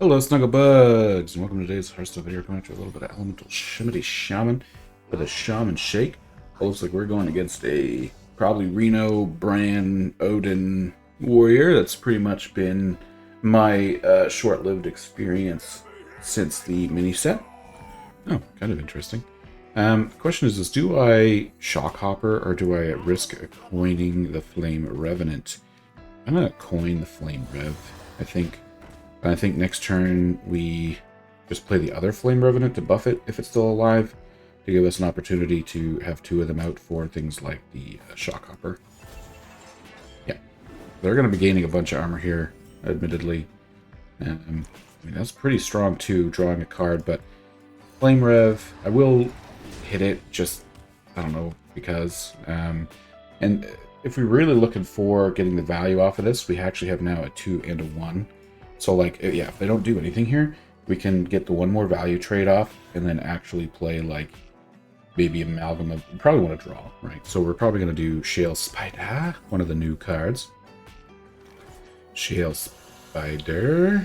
Hello, Snugglebugs, and welcome to today's Hearthstone video. Coming at you a little bit of Elemental Shaman with a Shaman Shake. It looks like we're going against a probably Reno, Bran, Odin warrior. That's pretty much been my short-lived experience since the mini set. Oh, kind of interesting. The question is do I Shock Hopper or do I risk coining the Flame Revenant? I'm gonna coin the Flame Rev, I think. I think next turn we just play the other Flame Revenant to buff it if it's still alive, to give us an opportunity to have two of them out for things like the Shock Hopper. Yeah, they're going to be gaining a bunch of armor here, admittedly. I mean, that's pretty strong too, drawing a card, but Flame Rev, I will hit it, just, I don't know, because. And if we're really looking for getting the value off of this, we actually have now a 2 and a 1. So, like, yeah, if they don't do anything here, we can get the one more value trade-off and then actually play, like, maybe Amalgam of... We probably want to draw, right? So we're probably going to do Shale Spider, one of the new cards. Shale Spider.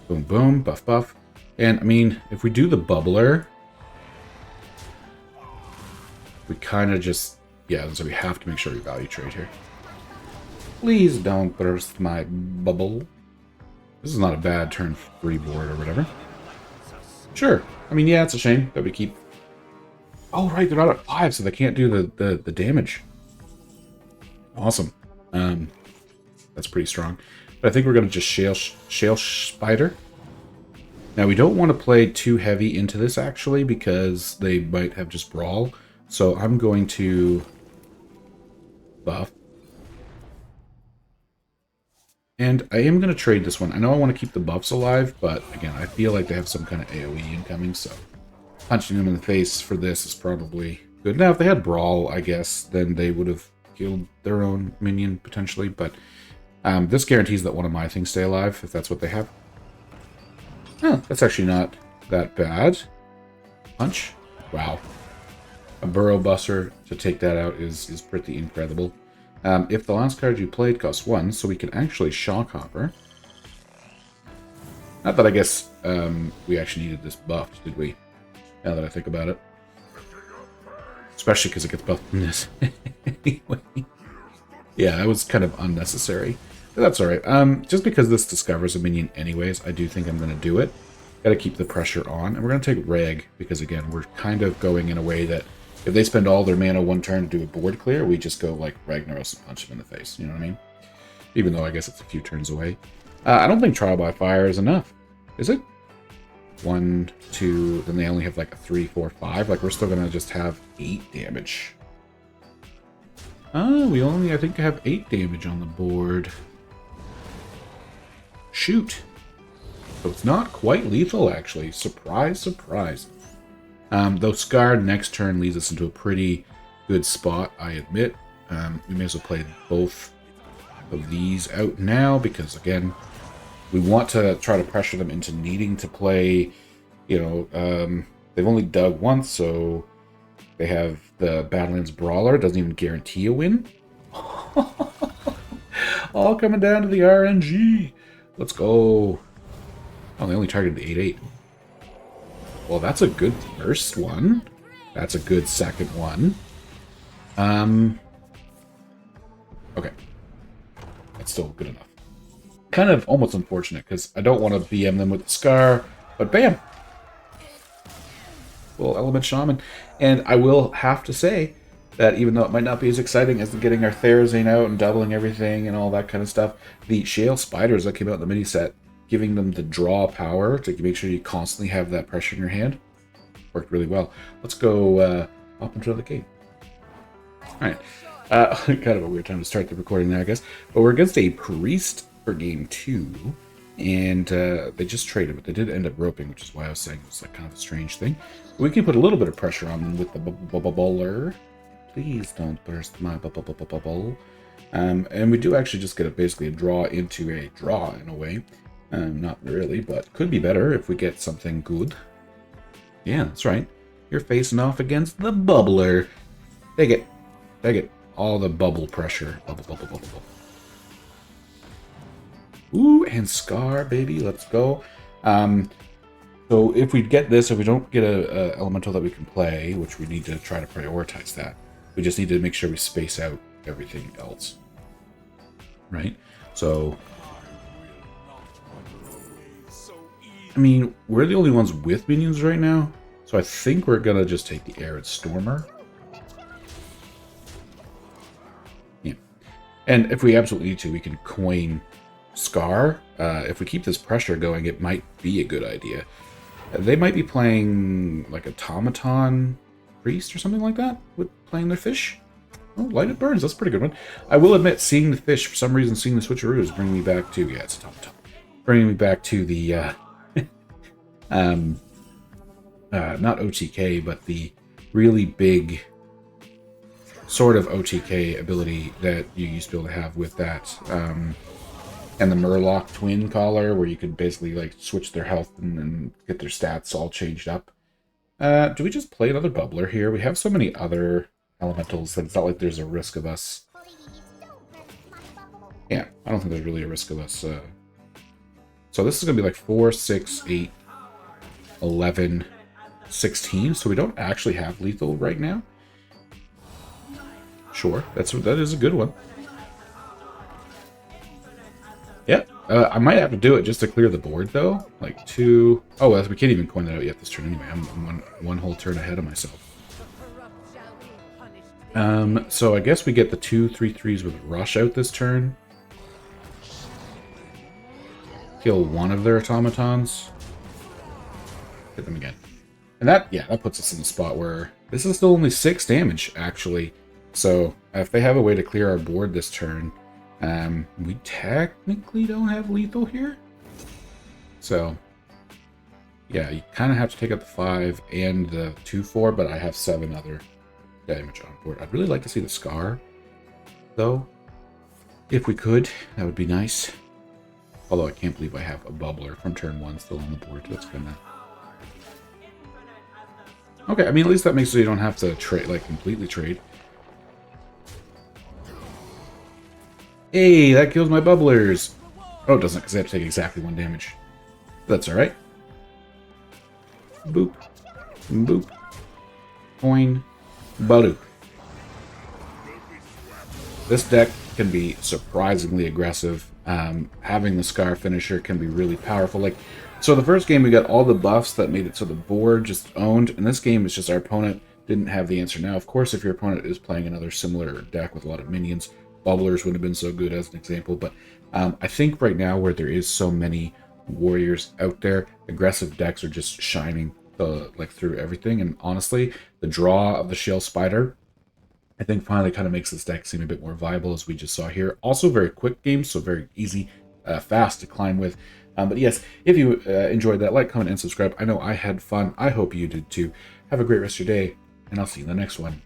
Boom, boom, buff, buff. And, I mean, if we do the Bubbler, we kind of just... Yeah, so we have to make sure we value trade here. Please don't burst my bubble. This is not a bad turn 3 board or whatever. Sure. I mean, yeah, it's a shame that we keep... Oh, right, they're not at 5, so they can't do the damage. Awesome. That's pretty strong. But I think we're going to just Shale Spider. Now, we don't want to play too heavy into this, actually, because they might have just Brawl. So I'm going to buff. And I am going to trade this one. I know I want to keep the buffs alive, but again, I feel like they have some kind of AoE incoming, so punching them in the face for this is probably good. Now, if they had Brawl, I guess, then they would have killed their own minion, potentially, but this guarantees that one of my things stay alive, if that's what they have. Oh, that's actually not that bad. Punch. Wow. A Burrow Buster to take that out is pretty incredible. If the last card you played costs 1, so we can actually Shock Hopper. Not that I guess we actually needed this buffed, did we? Now that I think about it. Especially because it gets buffed from this. Anyway. Yeah, that was kind of unnecessary. But that's alright. Just because this discovers a minion anyways, I do think I'm going to do it. Got to keep the pressure on. And we're going to take Reg, because again, we're kind of going in a way that if they spend all their mana one turn to do a board clear, we just go like Ragnaros and punch them in the face. You know what I mean? Even though I guess it's a few turns away. I don't think Trial by Fire is enough. Is it? 1, 2, then they only have like a 3, 4, 5. Like we're still going to just have 8 damage. We only, I think, have 8 damage on the board. Shoot. So it's not quite lethal, actually. Surprise, surprise. Though Scarred next turn leads us into a pretty good spot, I admit. We may as well play both of these out now, because, again, we want to try to pressure them into needing to play, you know, they've only dug once, so they have the Battlegrounds Brawler. It doesn't even guarantee a win. All coming down to the RNG. Let's go. Oh, they only targeted the 8/8. Well, that's a good first one. That's a good second one. Okay. That's still good enough. Kind of almost unfortunate, because I don't want to BM them with the Scar, but bam! Little Elemental Shaman. And I will have to say that even though it might not be as exciting as getting our Therazane out and doubling everything and all that kind of stuff, the Shale Spiders that came out in the mini set, giving them the draw power to make sure you constantly have that pressure in your hand, worked really well. Let's go hop into the game. Alright. Kind of a weird time to start the recording there, I guess. But we're against a Priest for game 2. And they just traded, but they did end up roping, which is why I was saying it was like kind of a strange thing. We can put a little bit of pressure on them with the bubbler. Please don't burst my bubble. And we do actually just get basically a draw into a draw in a way. Not really, but could be better if we get something good. Yeah, that's right. You're facing off against the bubbler. Take it. Take it. All the bubble pressure. Bubble, bubble, bubble, bubble. Ooh, and Scar, baby. Let's go. So if we get this, if we don't get a elemental that we can play, which we need to try to prioritize that, we just need to make sure we space out everything else. Right? So, I mean, we're the only ones with minions right now, so I think we're gonna just take the Arid Stormer. Yeah. And if we absolutely need to, we can coin Scar. If we keep this pressure going, it might be a good idea. They might be playing like Automaton Priest or something like that, with playing their fish. Oh, Lighted Burns, that's a pretty good one. I will admit, seeing the fish, for some reason, seeing the switcheroo is bringing me back to, yeah, it's Automaton. Bringing me back to the, not OTK, but the really big sort of OTK ability that you used to be able to have with that, and the Murloc twin collar, where you could basically like switch their health and get their stats all changed up. Do we just play another bubbler here? We have so many other elementals that it's not like there's a risk of us. Yeah, I don't think there's really a risk of us. So this is going to be like 4, 6, 8, 11, 16. So we don't actually have lethal right now. Sure, that is a good one. Yeah, I might have to do it just to clear the board, though. Like 2... Oh, we can't even coin that out yet this turn anyway. I'm one whole turn ahead of myself. So I guess we get the 2 3/3s with Rush out this turn. Kill one of their automatons. Hit them again. And that puts us in a spot where this is still only 6 damage, actually. So if they have a way to clear our board this turn... we technically don't have lethal here. So, yeah, you kind of have to take out the 5 and the 2/4, but I have 7 other damage on board. I'd really like to see the Scar, though. If we could, that would be nice. Although I can't believe I have a bubbler from turn 1 still on the board. That's gonna... Okay, I mean, at least that makes it so you don't have to trade, like, completely trade. Hey, that kills my bubblers. Oh, it doesn't, because I have to take exactly 1 damage. That's alright. Boop. Boop. Coin. Baloop. This deck can be surprisingly aggressive. Having the Scar finisher can be really powerful. Like, so the first game we got all the buffs that made it so the board just owned. And this game is just our opponent didn't have the answer. Now, of course, if your opponent is playing another similar deck with a lot of minions, bubblers wouldn't have been so good as an example, but I think right now where there is so many warriors out there, aggressive decks are just shining like through everything. And honestly, the draw of the Shell Spider, I think finally kind of makes this deck seem a bit more viable, as we just saw here. Also very quick game, so very easy, fast to climb with. But yes, if you enjoyed that, like, comment, and subscribe. I know I had fun. I hope you did too. Have a great rest of your day, and I'll see you in the next one.